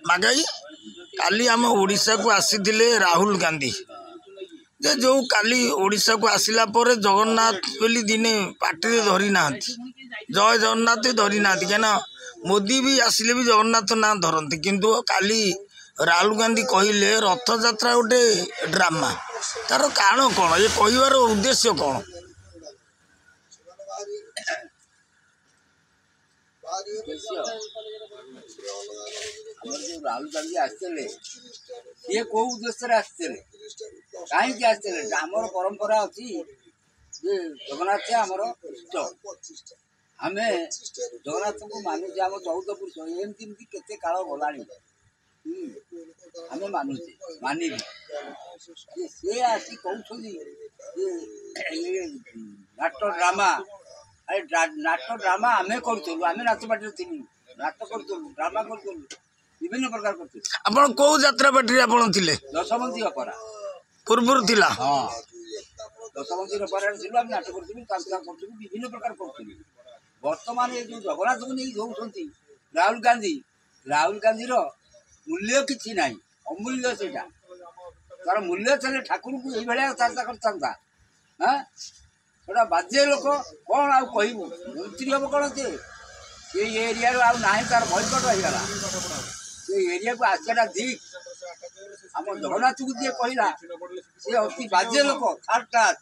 मागाई काली आम ओडिशा को आसीथिले राहुल गांधी जे जो काली ओडिशा को आसिला पर जगन्नाथ बोली दिने पार्टी धरी ना जय जगन्नाथ धरी ना क्या मोदी भी आसिले भी जगन्नाथ ना धरती किंतु काली राहुल गांधी कहले रथ यात्रा गोटे ड्रामा तार कारण कौन ये कहबार उद्देश्य कौन राहुल गांधी आसते ये कौ उद्देश्य आसते कहीं आसते आमर परंपरा अच्छी जगन्नाथ आमर इष्ट आम जगन्नाथ को मानुचे आम 14 पुरुष एमती केते काल गला आम मानुचे मानि सी आसी कहते नाट ड्रामा अरे नाट ड्रामा आम करूँ आम नाच पार्टी थी नाट करूँ ड्रामा करूँ विभिन्न प्रकार करते आपण को यात्रा पार्टी आपण थिले दशमंती अपरा पूर्व थिला हाँ दशमंती अपरा थिलु आम नाट करूँ कांता करूँ विभिन्न प्रकार करूँ वर्तमान ये जो जगन्नाथ को नहीं दौरान राहुल गांधी मूल्य किसी ना अमूल्य से तार मूल्य थे ठाकुर को ये चर्चा करता हाँ गोटा बाजे लोक कौन आउ कहू मंत्री हम कौन से एरिया ना तार भयकट होगा से एरिया को आसाटा दिख आम जगन्नाथ को जी कहला सी अति बाजे लोक थर्ड क्लास